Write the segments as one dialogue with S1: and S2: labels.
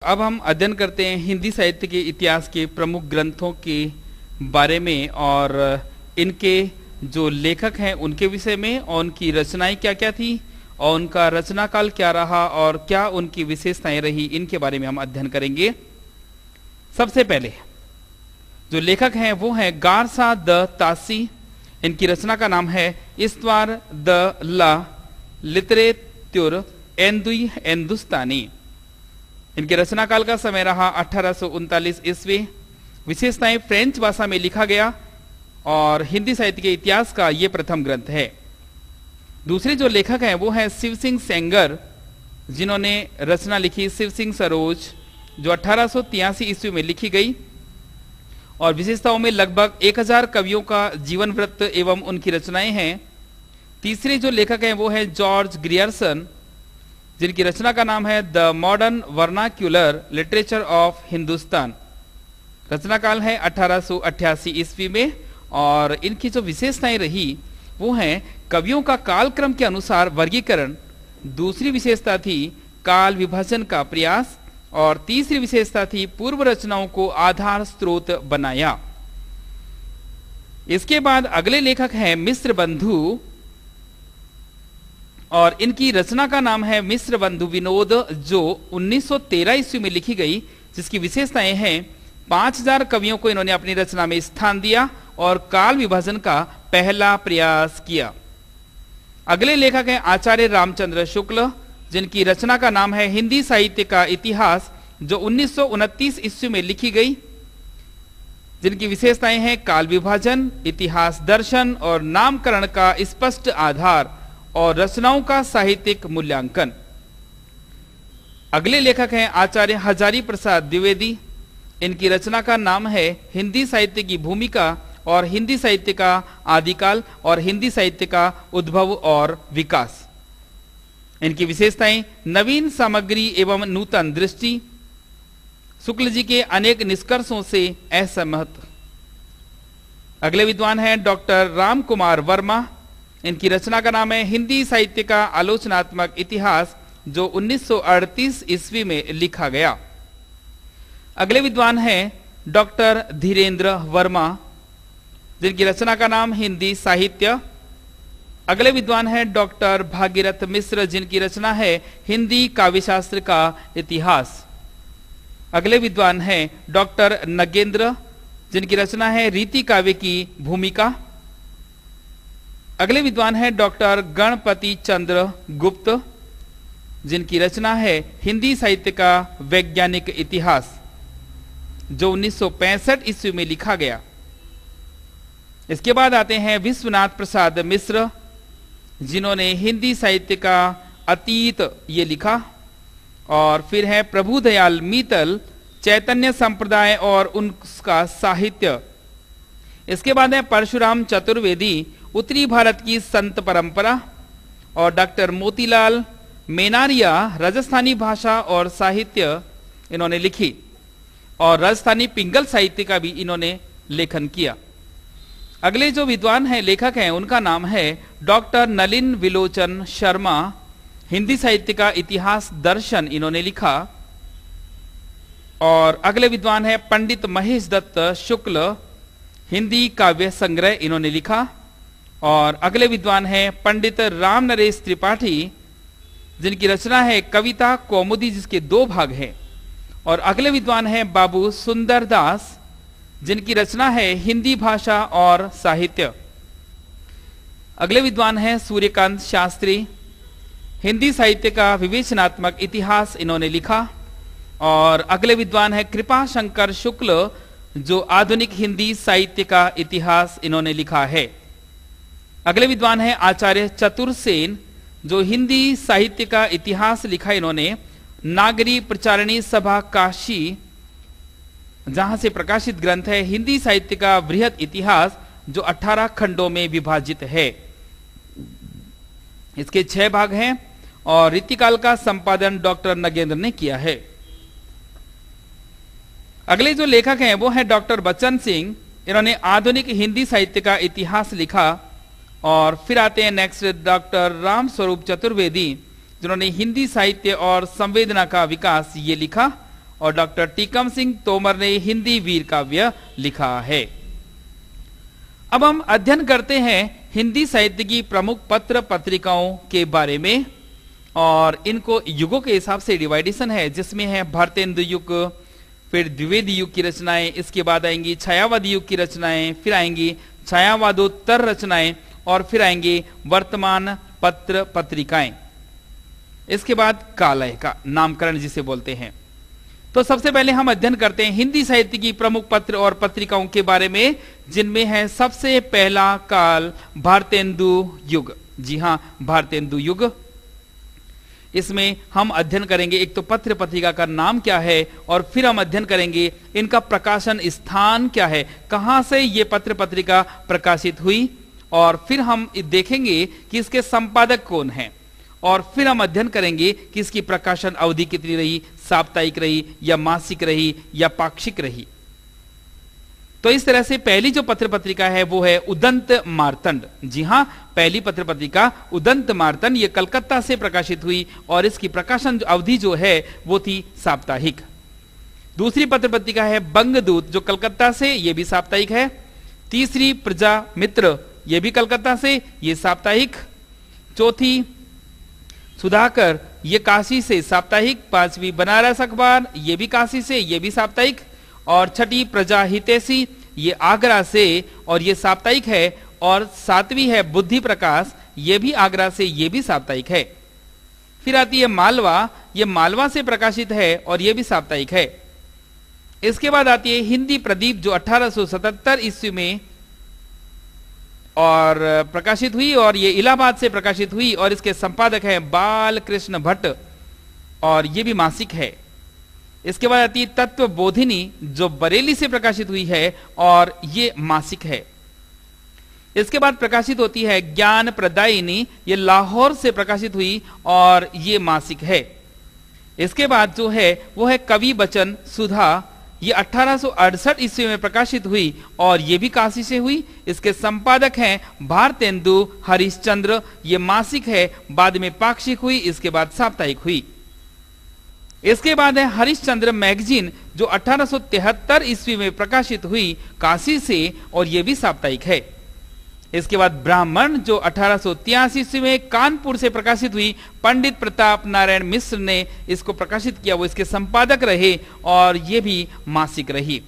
S1: अब हम अध्ययन करते हैं हिंदी साहित्य के इतिहास के प्रमुख ग्रंथों के बारे में और इनके जो लेखक हैं उनके विषय में, और उनकी रचनाएं क्या क्या थी और उनका रचना काल क्या रहा और क्या उनकी विशेषताएं रही, इनके बारे में हम अध्ययन करेंगे। सबसे पहले जो लेखक हैं वो हैं गारसा द तासी। इनकी रचना का नाम है इस्तवार द ला लिटरेतुर एंदुई हिंदुस्तानी। इनके रचना काल का समय रहा 1839 ईस्वी। विशेषताएं फ्रेंच भाषा में लिखा गया और हिंदी साहित्य के इतिहास का ये प्रथम ग्रंथ है। दूसरे जो लेखक हैं वो हैं शिव सिंह सेंगर, जिन्होंने रचना लिखी शिव सिंह सरोज, जो 1883 ईस्वी में लिखी गई और विशेषताओं में लगभग 1000 कवियों का जीवन वृत्त एवं उनकी रचनाएं हैं। तीसरे जो लेखक हैं वो है जॉर्ज ग्रियर्सन, जिनकी रचना का नाम है the modern vernacular literature of Hindustan. रचना काल है 1888 ईस्वी में और इनकी जो विशेषताएं रही वो हैं कवियों का कालक्रम के अनुसार वर्गीकरण, दूसरी विशेषता थी काल विभाजन का प्रयास और तीसरी विशेषता थी पूर्व रचनाओं को आधार स्रोत बनाया। इसके बाद अगले लेखक हैं मिस्र बंधु और इनकी रचना का नाम है मिस्र बंधु विनोद, जो 1913 ईस्वी में लिखी गई, जिसकी विशेषताएं हैं 5000 कवियों को इन्होंने अपनी रचना में स्थान दिया और काल विभाजन का पहला प्रयास किया। अगले लेखक हैं आचार्य रामचंद्र शुक्ल, जिनकी रचना का नाम है हिंदी साहित्य का इतिहास, जो 1929 ईस्वी में लिखी गई, जिनकी विशेषताएं हैं काल विभाजन, इतिहास दर्शन और नामकरण का स्पष्ट आधार और रचनाओं का साहित्यिक मूल्यांकन। अगले लेखक हैं आचार्य हजारी प्रसाद द्विवेदी। इनकी रचना का नाम है हिंदी साहित्य की भूमिका और हिंदी साहित्य का आदिकाल और हिंदी साहित्य का उद्भव और विकास। इनकी विशेषताएं नवीन सामग्री एवं नूतन दृष्टि, शुक्ल जी के अनेक निष्कर्षों से असहमत। अगले विद्वान हैं डॉक्टर राम कुमार वर्मा। इनकी रचना का नाम है हिंदी साहित्य का आलोचनात्मक इतिहास, जो 1938 ईस्वी में लिखा गया। अगले विद्वान हैं डॉक्टर धीरेन्द्र वर्मा, जिनकी रचना का नाम हिंदी साहित्य। अगले विद्वान हैं डॉक्टर भागीरथ मिश्र, जिनकी रचना है हिंदी काव्यशास्त्र का इतिहास। अगले विद्वान हैं डॉक्टर नगेंद्र, जिनकी रचना है रीति काव्य की भूमिका। अगले विद्वान हैं डॉक्टर गणपति चंद्र गुप्त, जिनकी रचना है हिंदी साहित्य का वैज्ञानिक इतिहास, जो 1965 ईस्वी में लिखा गया। इसके बाद आते हैं विश्वनाथ प्रसाद मिश्र, जिन्होंने हिंदी साहित्य का अतीत ये लिखा। और फिर है प्रभुदयाल मीतल, चैतन्य संप्रदाय और उनका साहित्य। इसके बाद है परशुराम चतुर्वेदी, उत्तरी भारत की संत परंपरा। और डॉक्टर मोतीलाल मेनारिया, राजस्थानी भाषा और साहित्य इन्होंने लिखी और राजस्थानी पिंगल साहित्य का भी इन्होंने लेखन किया। अगले जो विद्वान हैं लेखक हैं उनका नाम है डॉक्टर नलिन विलोचन शर्मा। हिंदी साहित्य का इतिहास दर्शन इन्होंने लिखा। और अगले विद्वान है पंडित महेश दत्त शुक्ल, हिंदी काव्य संग्रह इन्होंने लिखा। और अगले विद्वान हैं पंडित राम नरेश त्रिपाठी, जिनकी रचना है कविता कौमुदी, जिसके 2 भाग हैं। और अगले विद्वान हैं बाबू सुंदर दास, जिनकी रचना है हिंदी भाषा और साहित्य। अगले विद्वान हैं सूर्यकांत शास्त्री, हिंदी साहित्य का विवेचनात्मक इतिहास इन्होंने लिखा। और अगले विद्वान है कृपा शंकर शुक्ल, जो आधुनिक हिंदी साहित्य का इतिहास इन्होंने लिखा है। अगले विद्वान है आचार्य चतुर्सेन, जो हिंदी साहित्य का इतिहास लिखा इन्होंने नागरी प्रचारणी सभा काशी, जहां से प्रकाशित ग्रंथ है हिंदी साहित्य का बृहद इतिहास, जो 18 खंडों में विभाजित है। इसके 6 भाग हैं और रीतिकाल का संपादन डॉक्टर नगेंद्र ने किया है। अगले जो लेखक हैं वो है डॉक्टर बच्चन सिंह। इन्होंने आधुनिक हिंदी साहित्य का इतिहास लिखा। और फिर आते हैं नेक्स्ट डॉक्टर राम स्वरूप चतुर्वेदी, जिन्होंने हिंदी साहित्य और संवेदना का विकास ये लिखा। और डॉक्टर टीकम सिंह तोमर ने हिंदी वीर काव्य लिखा है। अब हम अध्ययन करते हैं हिंदी साहित्य की प्रमुख पत्र पत्रिकाओं के बारे में, और इनको युगों के हिसाब से डिवाइडेशन है, जिसमें है भारतेंदु युग, फिर द्विवेदी युग की रचनाएं, इसके बाद आएंगी छायावादी युग की रचनाएं, फिर आएंगी छायावादोत्तर रचनाएं, और फिर आएंगे वर्तमान पत्र पत्रिकाएं। इसके बाद कालय का नामकरण जिसे बोलते हैं। तो सबसे पहले हम अध्ययन करते हैं हिंदी साहित्य की प्रमुख पत्र और पत्रिकाओं के बारे में, जिनमें है सबसे पहला काल भारतेंदु युग। जी हां, भारतेंदु युग। इसमें हम अध्ययन करेंगे एक तो पत्र पत्रिका का नाम क्या है, और फिर हम अध्ययन करेंगे इनका प्रकाशन स्थान क्या है, कहां से ये पत्र पत्रिका प्रकाशित हुई, और फिर हम देखेंगे कि इसके संपादक कौन हैं, और फिर हम अध्ययन करेंगे कि इसकी प्रकाशन अवधि कितनी रही, साप्ताहिक रही या मासिक रही या पाक्षिक रही। तो इस तरह से पहली जो पत्र पत्रिका है वो है उदंत मार्तंड। जी हां, पहली पत्र पत्रिका उदंत मार्तंड, ये कलकत्ता से प्रकाशित हुई और इसकी प्रकाशन अवधि जो है वो थी साप्ताहिक। दूसरी पत्र पत्रिका है बंगदूत, जो कलकत्ता से, ये भी साप्ताहिक है। तीसरी प्रजा मित्र, ये भी कलकत्ता से, ये साप्ताहिक। चौथी सुधाकर, ये काशी से, साप्ताहिक। पांचवी बनारस अखबार, ये भी काशी से, ये भी साप्ताहिक। और छठी प्रजा हितैषी, ये आगरा से और ये साप्ताहिक है। और सातवीं है बुद्धि प्रकाश, ये भी आगरा से, ये भी साप्ताहिक है। फिर आती है मालवा, ये मालवा से प्रकाशित है और ये भी साप्ताहिक है। इसके बाद आती है हिंदी प्रदीप, जो 1877 ईस्वी में और प्रकाशित हुई, और ये इलाहाबाद से प्रकाशित हुई, और इसके संपादक हैं बाल कृष्ण भट्ट, और ये भी मासिक है। इसके बाद आती है तत्व बोधिनी, जो बरेली से प्रकाशित हुई है और ये मासिक है। इसके बाद प्रकाशित होती है ज्ञान प्रदायिनी, ये लाहौर से प्रकाशित हुई और ये मासिक है। इसके बाद जो है वो है कवि बचन सुधा, ये 1868 ईस्वी में प्रकाशित हुई और ये भी काशी से हुई। इसके संपादक हैं भारतेंदु हरिश्चंद्र, ये मासिक है, बाद में पाक्षिक हुई, इसके बाद साप्ताहिक हुई। इसके बाद है हरिश्चंद्र मैगजीन, जो 1873 ईस्वी में प्रकाशित हुई काशी से, और ये भी साप्ताहिक है। इसके बाद ब्राह्मण, जो 1883 ईस्वी में कानपुर से प्रकाशित हुई, पंडित प्रताप नारायण मिश्र ने इसको प्रकाशित किया, वो इसके संपादक रहे और ये भी मासिक रही।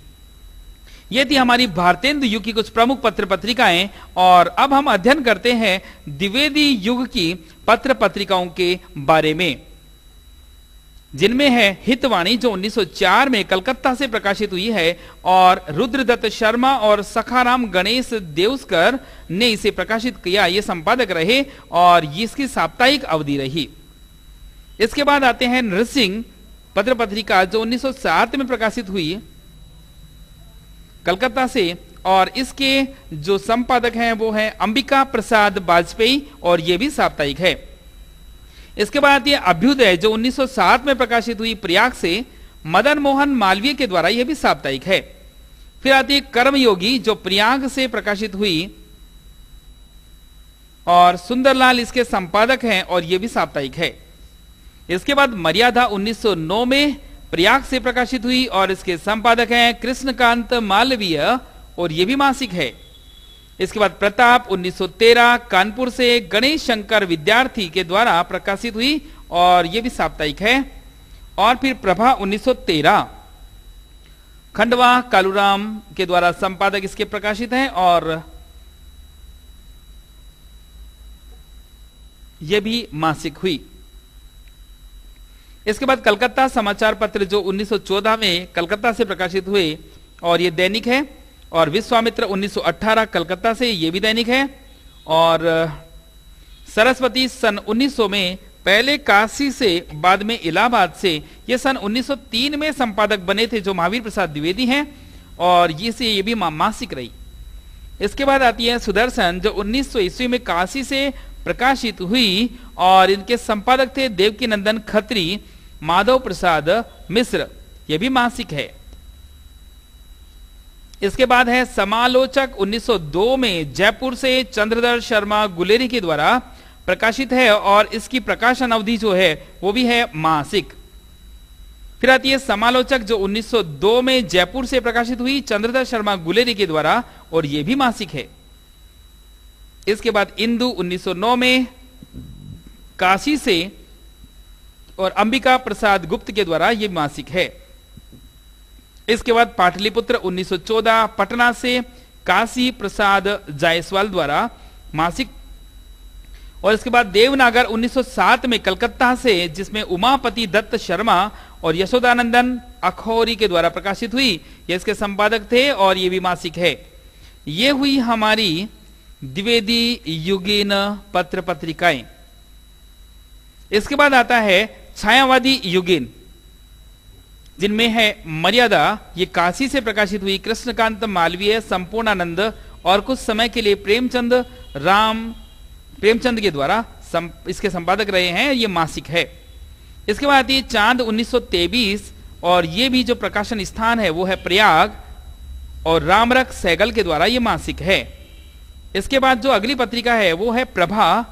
S1: ये थी हमारी भारतेंदु युग की कुछ प्रमुख पत्र पत्रिकाएं, और अब हम अध्ययन करते हैं द्विवेदी युग की पत्र पत्रिकाओं के बारे में, जिनमें है हितवाणी, जो 1904 में कलकत्ता से प्रकाशित हुई है, और रुद्रदत्त शर्मा और सखाराम गणेश देवस्कर ने इसे प्रकाशित किया, ये संपादक रहे और इसकी साप्ताहिक अवधि रही। इसके बाद आते हैं नृसिंह पत्र पत्रिका, जो 1907 में प्रकाशित हुई कलकत्ता से, और इसके जो संपादक हैं वो हैं अंबिका प्रसाद वाजपेयी, और ये भी साप्ताहिक है। इसके बाद आती है अभ्युदय, जो 1907 में प्रकाशित हुई प्रयाग से, मदन मोहन मालवीय के द्वारा, यह भी साप्ताहिक है। फिर आती है कर्मयोगी, जो प्रयाग से प्रकाशित हुई और सुंदरलाल इसके संपादक हैं और यह भी साप्ताहिक है। इसके बाद मर्यादा 1909 में प्रयाग से प्रकाशित हुई और इसके संपादक हैं कृष्णकांत मालवीय, और यह भी मासिक है। इसके बाद प्रताप 1913 कानपुर से गणेश शंकर विद्यार्थी के द्वारा प्रकाशित हुई और यह भी साप्ताहिक है। और फिर प्रभा 1913 खंडवा कालूराम के द्वारा संपादक इसके प्रकाशित हैं और यह भी मासिक हुई। इसके बाद कलकत्ता समाचार पत्र, जो 1914 में कलकत्ता से प्रकाशित हुए और यह दैनिक है, और विश्वामित्र 1918 कलकत्ता से, ये भी दैनिक है। और सरस्वती सन 1900 में, पहले काशी से बाद में इलाहाबाद से, ये सन 1903 में संपादक बने थे, जो महावीर प्रसाद द्विवेदी हैं, और ये भी मासिक रही। इसके बाद आती है सुदर्शन, जो 1900 ईस्वी में काशी से प्रकाशित हुई और इनके संपादक थे देवकी नंदन खत्री, माधव प्रसाद मिश्र, ये भी मासिक है। इसके बाद है समालोचक, 1902 में जयपुर से चंद्रधर शर्मा गुलेरी के द्वारा प्रकाशित है और इसकी प्रकाशन अवधि जो है वो भी है मासिक। फिर आती है समालोचक, जो 1902 में जयपुर से प्रकाशित हुई चंद्रधर शर्मा गुलेरी के द्वारा, और यह भी मासिक है। इसके बाद इंदु 1909 में काशी से और अंबिका प्रसाद गुप्त के द्वारा यह मासिक है। इसके बाद पाटलिपुत्र 1914 पटना से काशी प्रसाद जायसवाल द्वारा मासिक। और इसके बाद देवनागर 1907 में कलकत्ता से, जिसमें उमापति दत्त शर्मा और यशोदानंदन अखौरी के द्वारा प्रकाशित हुई, ये इसके संपादक थे और ये भी मासिक है। ये हुई हमारी द्विवेदी युगीन पत्र पत्रिकाएं। इसके बाद आता है छायावादी युगीन, जिनमें है मर्यादा, ये काशी से प्रकाशित हुई, कृष्णकांत मालवीय, संपूर्णानंद और कुछ समय के लिए प्रेमचंद के द्वारा इसके संपादक रहे हैं, ये मासिक है। इसके बाद आती है चांद 1923, और ये भी जो प्रकाशन स्थान है वो है प्रयाग, और रामरख सैगल के द्वारा ये मासिक है। इसके बाद जो अगली पत्रिका है वो है प्रभा,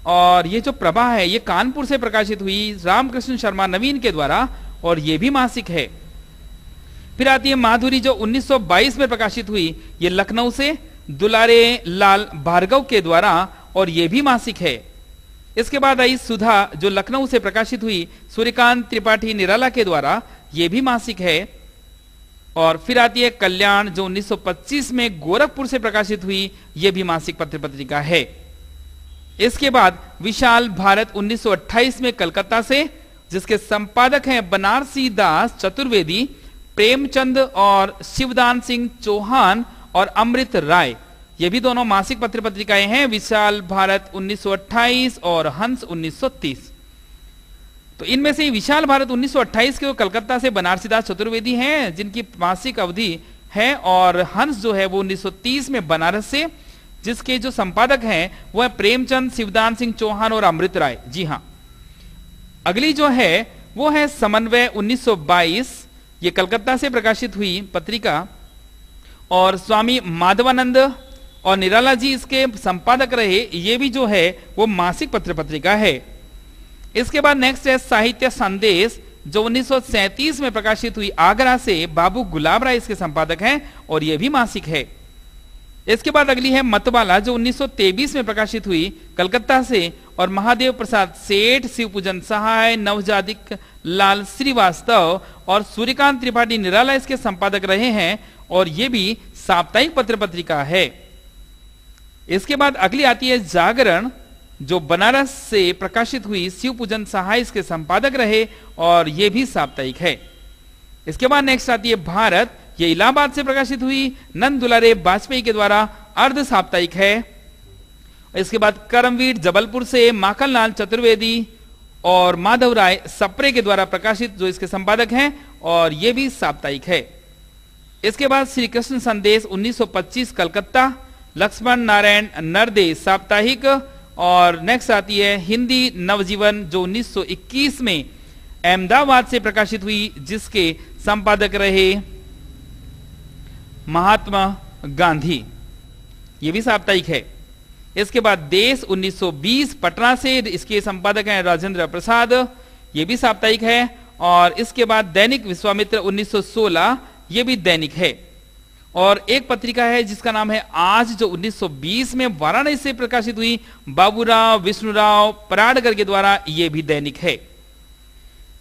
S1: और ये जो प्रभा है ये कानपुर से प्रकाशित हुई रामकृष्ण शर्मा नवीन के द्वारा, और ये भी मासिक है। फिर आती है माधुरी, जो 1922 में प्रकाशित हुई, ये लखनऊ से दुलारे लाल भार्गव के द्वारा, और ये भी मासिक है। इसके बाद आई सुधा, जो लखनऊ से प्रकाशित हुई सूर्यकांत त्रिपाठी निराला के द्वारा, ये भी मासिक है। और फिर आती है कल्याण, जो 1925 में गोरखपुर से प्रकाशित हुई, ये भी मासिक पत्र पत्रिका है। इसके बाद विशाल भारत 1928 में कलकत्ता से, जिसके संपादक हैं बनारसी दास चतुर्वेदी, प्रेमचंद और शिवदान सिंह चौहान और अमृत राय, ये भी दोनों मासिक पत्र पत्रिकाएं हैं। विशाल भारत 1928 और हंस 1930। तो इनमें से विशाल भारत 1928 के वो कलकत्ता से बनारसी दास चतुर्वेदी हैं, जिनकी मासिक अवधि है, और हंस जो है वो 1930 में बनारस से, जिसके जो संपादक हैं वो है प्रेमचंद, शिवदान सिंह चौहान और अमृत राय। जी हाँ। अगली जो है वो है समन्वय 1922, ये कलकत्ता से प्रकाशित हुई पत्रिका, और स्वामी माधवानंद और निराला जी इसके संपादक रहे, ये भी जो है वो मासिक पत्र पत्रिका है। इसके बाद नेक्स्ट है साहित्य संदेश, जो 1937 में प्रकाशित हुई, आगरा से बाबू गुलाब राय इसके संपादक हैं, और ये भी मासिक है। इसके बाद अगली है मतवाला, जो 1923 में प्रकाशित हुई कलकत्ता से, और महादेव प्रसाद सेठ, शिवपूजन सहाय, नवजादिक लाल श्रीवास्तव और सूर्यकांत त्रिपाठी निराला इसके संपादक रहे हैं, और ये भी साप्ताहिक पत्र पत्रिका है। इसके बाद अगली आती है जागरण, जो बनारस से प्रकाशित हुई, शिवपूजन सहाय इसके संपादक रहे, और ये भी साप्ताहिक है। इसके बाद नेक्स्ट आती है भारत, ये इलाहाबाद से प्रकाशित हुई, नंद दुलारे वाजपेयी के द्वारा अर्ध साप्ताहिक है। इसके बाद करमवीर जबलपुर से माखनलाल चतुर्वेदी और माधव राय सप्रे के द्वारा प्रकाशित, जो इसके संपादक हैं, और ये भी साप्ताहिक है। इसके बाद श्री कृष्ण संदेश 1925 कलकत्ता, लक्ष्मण नारायण नरदे साप्ताहिक, और नेक्स्ट आती है हिंदी नवजीवन, जो 1921 में अहमदाबाद से प्रकाशित हुई, जिसके संपादक रहे महात्मा गांधी, ये भी साप्ताहिक है। इसके बाद देश 1920 पटना से, इसके संपादक हैं राजेंद्र प्रसाद, ये भी साप्ताहिक है। और इसके बाद दैनिक विश्वामित्र 1916, ये भी दैनिक है। और एक पत्रिका है जिसका नाम है आज, जो 1920 में वाराणसी से प्रकाशित हुई, बाबूराव विष्णुराव पराडकर के द्वारा, ये भी दैनिक है।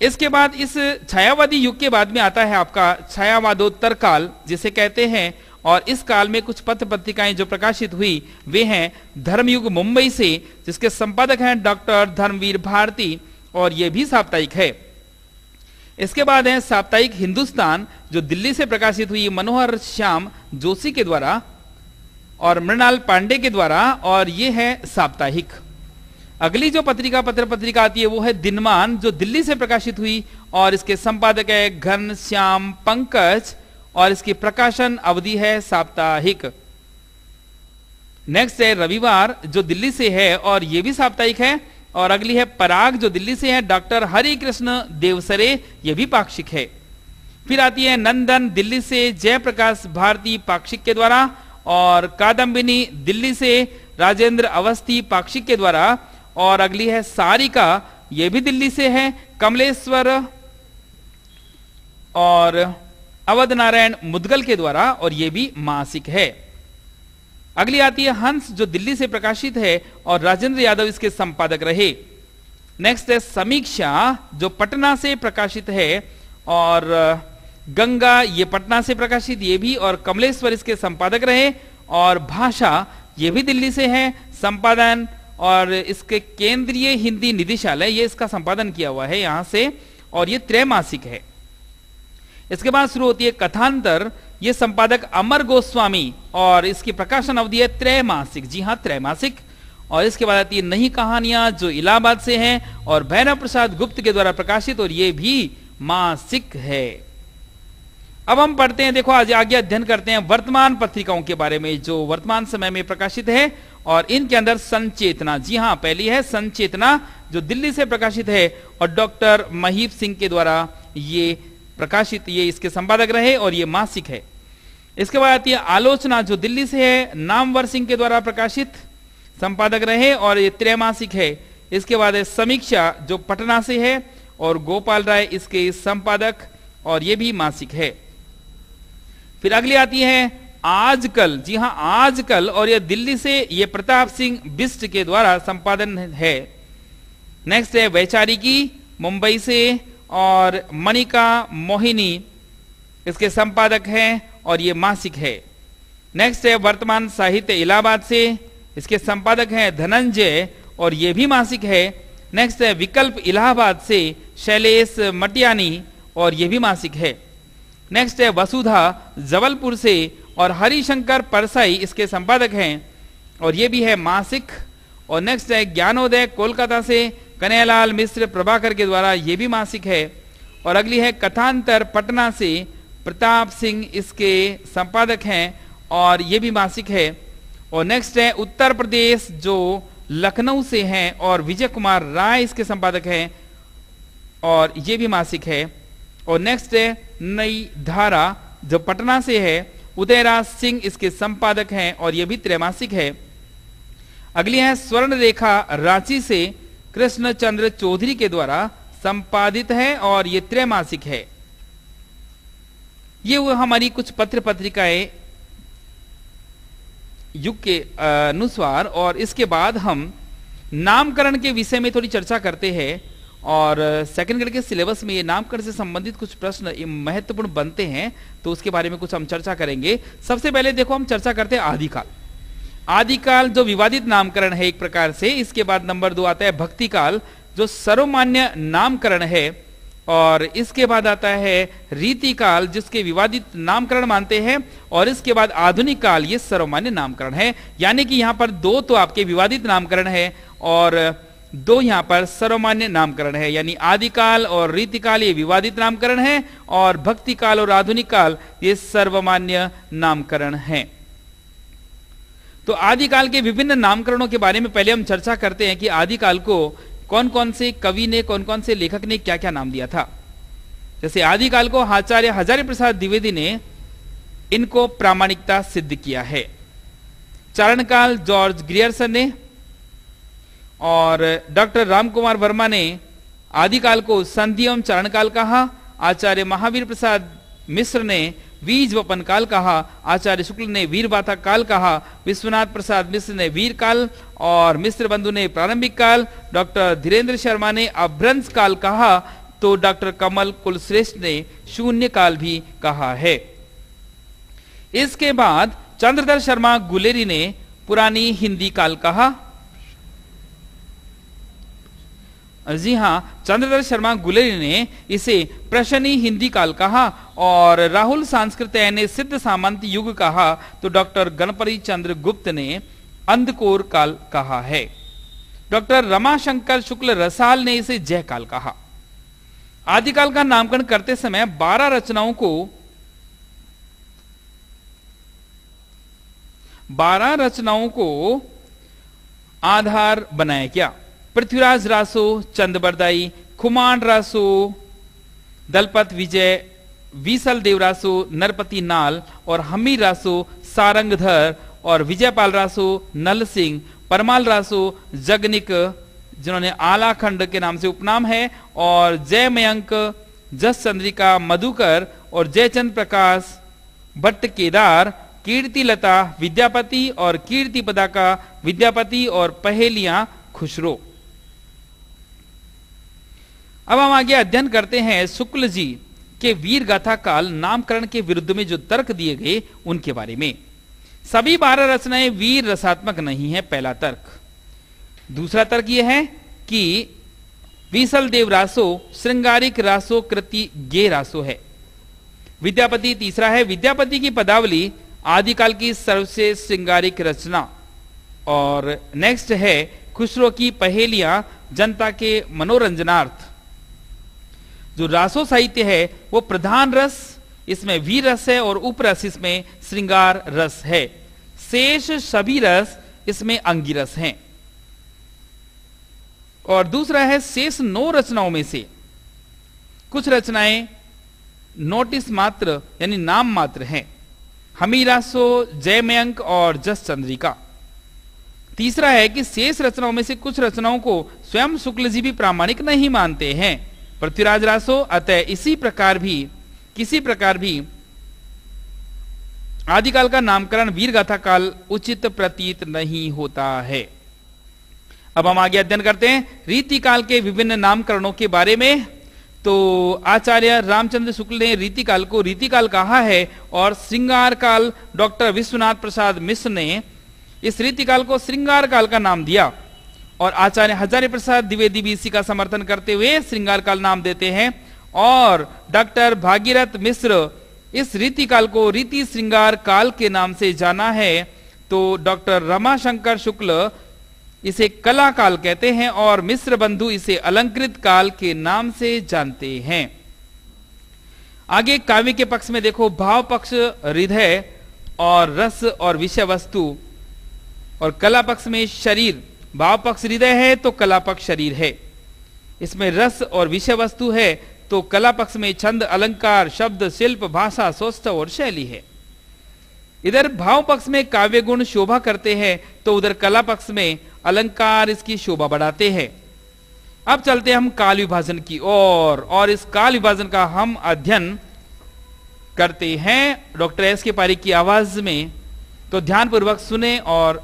S1: इसके बाद इस छायावादी युग के बाद में आता है आपका छायावादोत्तर काल, जिसे कहते हैं, और इस काल में कुछ पत्र पत्रिकाएं जो प्रकाशित हुई वे हैं धर्मयुग मुंबई से, जिसके संपादक हैं डॉक्टर धर्मवीर भारती, और ये भी साप्ताहिक है। इसके बाद है साप्ताहिक हिंदुस्तान, जो दिल्ली से प्रकाशित हुई, मनोहर श्याम जोशी के द्वारा और मृणाल पांडे के द्वारा, और ये है साप्ताहिक। अगली जो पत्र पत्रिका आती है वो है दिनमान, जो दिल्ली से प्रकाशित हुई, और इसके संपादक है घनश्याम पंकज, और इसकी प्रकाशन अवधि है साप्ताहिक। नेक्स्ट है रविवार, जो दिल्ली से है, और ये भी साप्ताहिक है। और अगली है पराग, जो दिल्ली से है, डॉक्टर हरि कृष्ण देवसरे, ये भी पाक्षिक है। फिर आती है नंदन, दिल्ली से जयप्रकाश भारती पाक्षिक के द्वारा, और कादम्बिनी दिल्ली से राजेंद्र अवस्थी पाक्षिक के द्वारा, और अगली है सारिका, ये भी दिल्ली से है, कमलेश्वर और अवध नारायण मुदगल के द्वारा, और ये भी मासिक है। अगली आती है हंस, जो दिल्ली से प्रकाशित है और राजेंद्र यादव इसके संपादक रहे। नेक्स्ट है समीक्षा, जो पटना से प्रकाशित है, और गंगा ये पटना से प्रकाशित ये भी, और कमलेश्वर इसके संपादक रहे। और भाषा ये भी दिल्ली से है, संपादन और इसके केंद्रीय हिंदी निदेशालय ये इसका संपादन किया हुआ है यहां से, और ये त्रैमासिक है। इसके बाद शुरू होती है कथांतर, ये संपादक अमर गोस्वामी, और इसकी प्रकाशन अवधि है त्रैमासिक, जी हाँ त्रैमासिक। और इसके बाद आती है नई कहानियां, जो इलाहाबाद से है और भैरव प्रसाद गुप्त के द्वारा प्रकाशित, और ये भी मासिक है। अब हम पढ़ते हैं, देखो आज आगे अध्ययन करते हैं वर्तमान पत्रिकाओं के बारे में जो वर्तमान समय में प्रकाशित है, और इनके अंदर संचेतना, जी हाँ पहली है संचेतना, जो दिल्ली से प्रकाशित है और डॉक्टर महीप सिंह के द्वारा ये प्रकाशित, ये इसके संपादक रहे और ये मासिक है। इसके बाद आती है आलोचना, जो दिल्ली से है, नामवर सिंह के द्वारा प्रकाशित, संपादक रहे और ये त्रैमासिक है। इसके बाद है समीक्षा, जो पटना से है और गोपाल राय इसके संपादक, और ये भी मासिक है। फिर अगली आती है आजकल, जी हाँ आजकल, और ये दिल्ली से, ये प्रताप सिंह बिष्ट के द्वारा संपादन है। नेक्स्ट है वैचारिकी, मुंबई से, और मणिका मोहिनी इसके संपादक हैं और ये मासिक है। नेक्स्ट है वर्तमान साहित्य, इलाहाबाद से, इसके संपादक हैं धनंजय और ये भी मासिक है। नेक्स्ट है विकल्प, इलाहाबाद से, शैलेश मटियानी और ये भी मासिक है। नेक्स्ट है वसुधा, जबलपुर से, और हरिशंकर परसाई इसके संपादक हैं और ये भी है मासिक। और नेक्स्ट है ज्ञानोदय, कोलकाता से, कन्हैयालाल मिश्र प्रभाकर के द्वारा, ये भी मासिक है। और अगली है कथांतर, पटना से, प्रताप सिंह इसके संपादक हैं और ये भी मासिक है। और नेक्स्ट है उत्तर प्रदेश, जो लखनऊ से हैं और विजय कुमार राय इसके संपादक हैं और ये भी मासिक है। और नेक्स्ट है नई धारा, जो पटना से है, उदयराज सिंह इसके संपादक हैं और ये भी त्रैमासिक है। अगली है स्वर्ण रेखा, रांची से, कृष्णचंद्र चौधरी के द्वारा संपादित है और ये त्रैमासिक है। ये वो हमारी कुछ पत्र पत्रिकाएं युग के अनुसार। और इसके बाद हम नामकरण के विषय में थोड़ी चर्चा करते हैं, और सेकंड ग्रेड के सिलेबस में ये नामकरण से संबंधित कुछ प्रश्न महत्वपूर्ण बनते हैं, तो उसके बारे में कुछ हम चर्चा करेंगे। सबसे पहले देखो हम चर्चा करते हैं आदिकाल। आदिकाल जो विवादित नामकरण है एक प्रकार से। इसके बाद नंबर 2 आता है भक्तिकाल, जो सर्वमान्य नामकरण है। और इसके बाद आता है रीतिकाल, जिसके विवादित नामकरण मानते हैं। और इसके बाद आधुनिक काल, ये सर्वमान्य नामकरण है। यानी कि यहाँ पर 2 तो आपके विवादित नामकरण है और 2 यहाँ पर सर्वमान्य नामकरण है। यानी आदिकाल और रीतिकाल ये विवादित नामकरण है, और भक्तिकाल और आधुनिक काल ये सर्वमान्य नामकरण है। तो आदिकाल के विभिन्न नामकरणों के बारे में पहले हम चर्चा करते हैं कि आदिकाल को कौन कौन से कवि ने, कौन कौन से लेखक ने क्या क्या नाम दिया था। जैसे आदिकाल को आचार्य हजारी प्रसाद द्विवेदी ने इनको प्रामाणिकता सिद्ध किया है। चारणकाल जॉर्ज ग्रियर्सन ने, और डॉक्टर रामकुमार वर्मा ने आदिकाल को संधि एवं चारणकाल कहा। आचार्य महावीर प्रसाद मिश्र ने बीज वपन काल कहा। आचार्य शुक्ल ने वीरबाथा काल कहा। विश्वनाथ प्रसाद मिश्र ने वीर काल और मिश्र बंधु ने प्रारंभिक काल। डॉक्टर धीरेन्द्र शर्मा ने अभ्रंश काल कहा, तो डॉक्टर कमल कुलश्रेष्ठ ने शून्य काल भी कहा है। इसके बाद चंद्रधर शर्मा गुलेरी ने पुरानी हिंदी काल कहा। जी हाँ, चंद्रधर शर्मा गुलेरी ने इसे प्रशनी हिंदी काल कहा। और राहुल सांस्कृत्य ने सिद्ध सामंत युग कहा, तो डॉक्टर गणपति चंद्र गुप्त ने अंधकोर काल कहा है। डॉक्टर रमाशंकर शुक्ल रसाल ने इसे जय काल कहा। आदिकाल का नामकरण करते समय 12 रचनाओं को आधार बनाया गया। पृथ्वीराज रासो, चंदबरदाई, खुमान रासो, दलपत विजय, विसल देव रासो, नरपति नाल और हमीर रासो, सारंगधर और विजयपाल रासो, नल सिंह, परमाल रासो, जगनिक जिन्होंने आलाखंड के नाम से उपनाम है, और जय मयंक, जस चंद्रिका, मधुकर और जयचंद प्रकाश, भट्ट केदार, कीर्ति लता विद्यापति और कीर्ति पताका विद्यापति और पहेलियां खुसरो। अब हम आगे अध्ययन करते हैं शुक्ल जी के वीर गाथा काल नामकरण के विरुद्ध में जो तर्क दिए गए उनके बारे में। सभी 12 रचनाएं वीर रसात्मक नहीं है, पहला तर्क। दूसरा तर्क यह है कि विसल देव रासो श्रृंगारिक रासो कृति गे रासो है। विद्यापति तीसरा है, विद्यापति की पदावली आदिकाल की सर्वश्रेष्ठ श्रृंगारिक रचना। और नेक्स्ट है खुसरो की पहेलियां जनता के मनोरंजनार्थ। जो रासो साहित्य है वो प्रधान रस इसमें वीर रस है और उपरस इसमें श्रृंगार रस है। शेष सभी रस इसमें अंगिरस हैं। और दूसरा है शेष 9 रचनाओं में से कुछ रचनाएं नोटिस मात्र यानी नाम मात्र हैं। हमीरासो, जयमयंक और जस चंद्रिका। तीसरा है कि शेष रचनाओं में से कुछ रचनाओं को स्वयं शुक्ल जी भी प्रामाणिक नहीं मानते हैं। पृथ्वीराज रासो, अतः किसी प्रकार भी आदिकाल का नामकरण वीर गाथा काल उचित प्रतीत नहीं होता है। अब हम आगे अध्ययन करते हैं रीतिकाल के विभिन्न नामकरणों के बारे में। तो आचार्य रामचंद्र शुक्ल ने रीतिकाल को रीतिकाल कहा है और श्रृंगार काल डॉक्टर विश्वनाथ प्रसाद मिश्र ने इस रीतिकाल को श्रृंगार काल का नाम दिया। और आचार्य हजारी प्रसाद द्विवेदी भी इसी का समर्थन करते हुए श्रृंगार काल नाम देते हैं। और डॉक्टर भागीरथ मिश्र इस रीतिकाल को रीति श्रृंगार काल के नाम से जाना है। तो डॉक्टर रमाशंकर शुक्ल इसे कला काल कहते हैं और मिश्र बंधु इसे अलंकृत काल के नाम से जानते हैं। आगे काव्य के पक्ष में देखो, भाव पक्ष हृदय और रस और विषय वस्तु, और कला पक्ष में शरीर। भाव पक्ष हृदय है तो कला पक्ष शरीर है। इसमें रस और विषय वस्तु है तो कला पक्ष में छंद, अलंकार, शब्द, शिल्प, भाषा, सौष्ठव और शैली है। इधर भाव पक्ष में काव्य गुण शोभा करते हैं तो उधर कला पक्ष में अलंकार इसकी शोभा बढ़ाते हैं। अब चलते हम काल विभाजन की ओर और इस काल विभाजन का हम अध्ययन करते हैं डॉक्टर एस के पारीक की आवाज में। तो ध्यानपूर्वक सुने और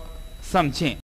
S1: समझें।